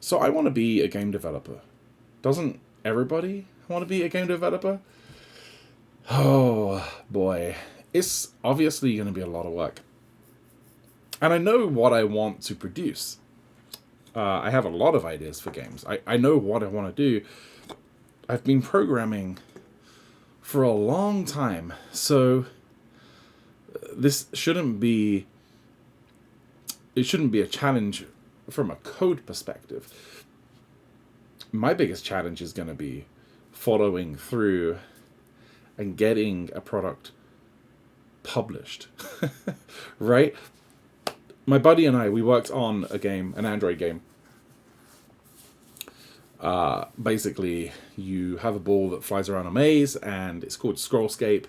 So I want to be a game developer. Doesn't everybody want to be a game developer? Oh boy. It's obviously going to be a lot of work. And I know what I want to produce. I have a lot of ideas for games. I know what I want to do. I've been programming for a long time. So this shouldn't be it shouldn't be a challenge from a code perspective. My biggest challenge is going to be following through and getting a product published. Right? My buddy and I, we worked on a game, an Android game. Basically, you have a ball that flies around a maze, and it's called Scrollscape.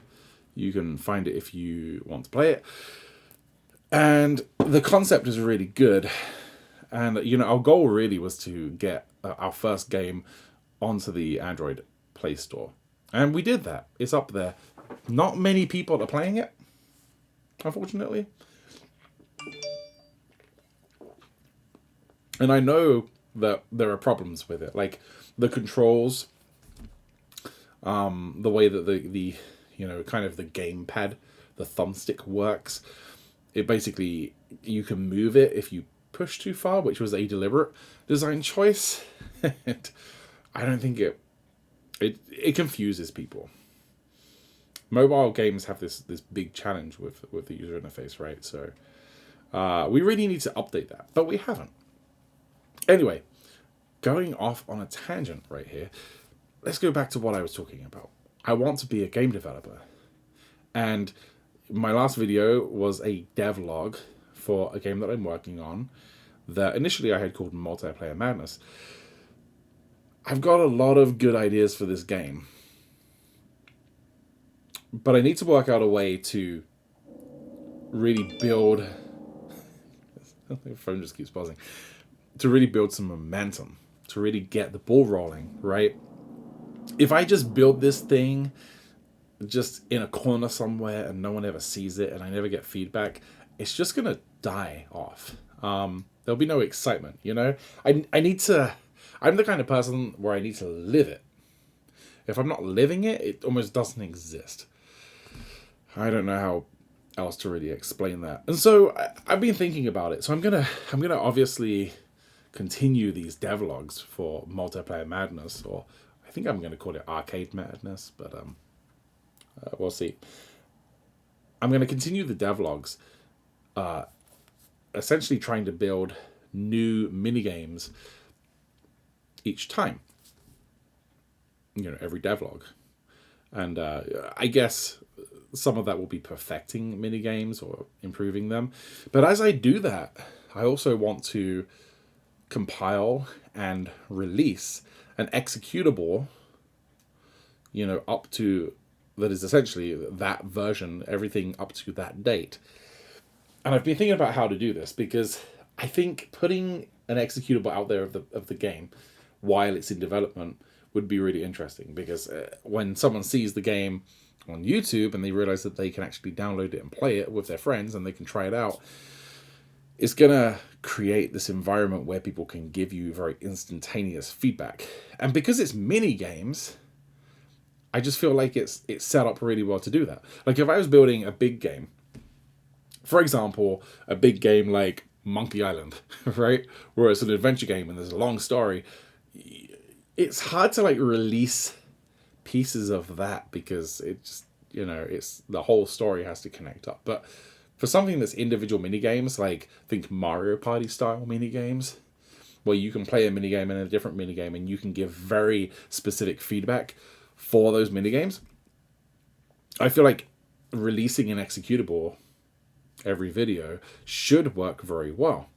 You can find it if you want to play it. And the concept is really good. And, our goal really was to get our first game onto the Android Play Store. And we did that. It's up there. Not many people are playing it, unfortunately. And I know that there are problems with it. Like the controls, the way that the kind of the gamepad, the thumbstick works. It basically, you can move it if you push too far, which was a deliberate design choice. And I don't think it confuses people. Mobile games have this big challenge with the user interface, right? So we really need to update that, but we haven't. Anyway, going off on a tangent right here, let's go back to what I was talking about. I want to be a game developer. And my last video was a devlog for a game that I'm working on that initially I had called Multiplayer Madness. I've got a lot of good ideas for this game, but I need to work out a way to really build... The phone just keeps pausing. To really build some momentum, to really get the ball rolling, right? If I just build this thing just in a corner somewhere and no one ever sees it and I never get feedback, it's just going to die off. There'll be no excitement, I need to... I'm the kind of person where I need to live it. If I'm not living it, it almost doesn't exist. I don't know how else to really explain that. And so I've been thinking about it. So I'm gonna obviously continue these devlogs for Multiplayer Madness, or I think I'm gonna call it Arcade Madness, but we'll see. I'm gonna continue the devlogs, essentially trying to build new minigames each time. Every devlog. And I guess some of that will be perfecting minigames or improving them. But as I do that, I also want to compile and release an executable, up to... that is essentially that version, everything up to that date. And I've been thinking about how to do this, because I think putting an executable out there of the game while it's in development would be really interesting, because when someone sees the game on YouTube and they realize that they can actually download it and play it with their friends and they can try it out, it's going to create this environment where people can give you very instantaneous feedback. And because it's mini games, I just feel like it's set up really well to do that. Like if I was building a big game, for example, a big game like Monkey Island, right? Where it's an adventure game and there's a long story, it's hard to release pieces of that, because it just, it's the whole story has to connect up. But for something that's individual mini games, like think Mario Party style mini games, where you can play a mini game and a different mini game and you can give very specific feedback for those mini games, I feel like releasing an executable every video should work very well.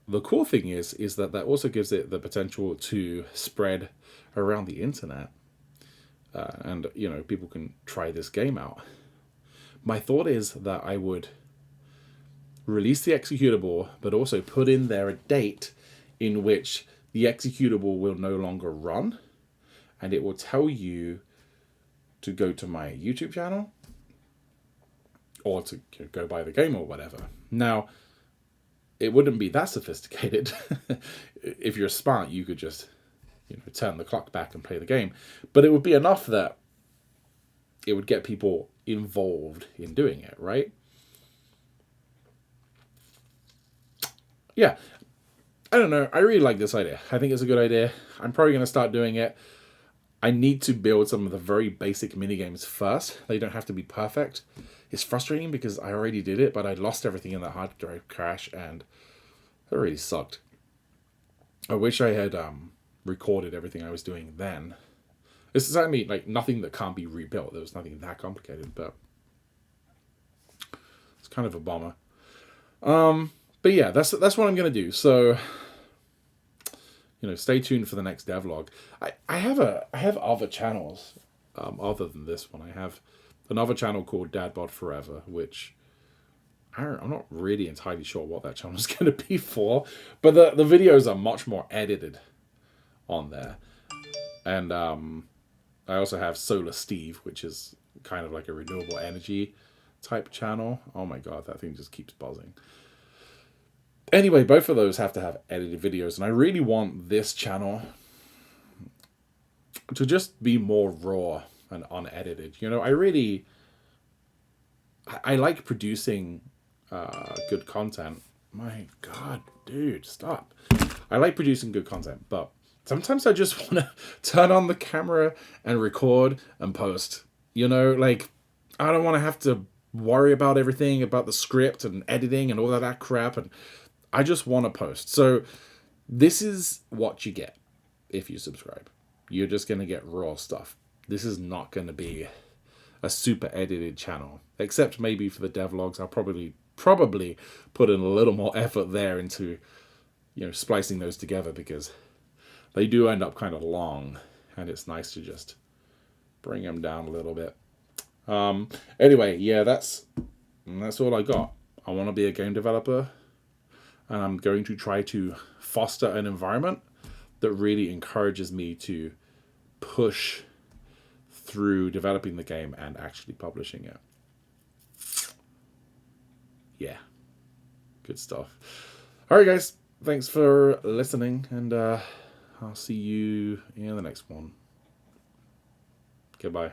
The cool thing is that also gives it the potential to spread around the internet, and people can try this game out. My thought is that I would release the executable, but also put in there a date in which the executable will no longer run, and it will tell you to go to my YouTube channel or to go buy the game or whatever. Now, it wouldn't be that sophisticated. If you're smart, you could just, turn the clock back and play the game. But it would be enough that it would get people involved in doing it, right? Yeah, I don't know. I really like this idea. I think it's a good idea. I'm probably going to start doing it. I need to build some of the very basic minigames first. They don't have to be perfect. It's frustrating because I already did it, but I lost everything in that hard drive crash, and it really sucked. I wish I had recorded everything I was doing then. It's certainly like nothing that can't be rebuilt. There was nothing that complicated, but it's kind of a bummer. But yeah, that's what I'm gonna do. So, stay tuned for the next devlog. I have other channels, other than this one. I have another channel called Dadbod Forever, which I'm not really entirely sure what that channel is going to be for, but the videos are much more edited on there. And I also have Solar Steve, which is kind of like a renewable energy type channel. Oh my god, that thing just keeps buzzing. Anyway, both of those have to have edited videos, and I really want this channel to just be more raw and unedited. I like producing good content. My god, dude, stop. I like producing good content, but sometimes I just want to turn on the camera and record and post. I don't want to have to worry about everything, about the script and editing and all that crap, and I just want to post. So this is what you get if you subscribe. You're just going to get raw stuff. This is not going to be a super edited channel, except maybe for the devlogs. I'll probably put in a little more effort there into splicing those together, because they do end up kind of long, and it's nice to just bring them down a little bit. Anyway, yeah, that's all I got. I want to be a game developer, and I'm going to try to foster an environment that really encourages me to push through developing the game and actually publishing it. Yeah, good stuff. All right, guys, thanks for listening, and I'll see you in the next one. Goodbye.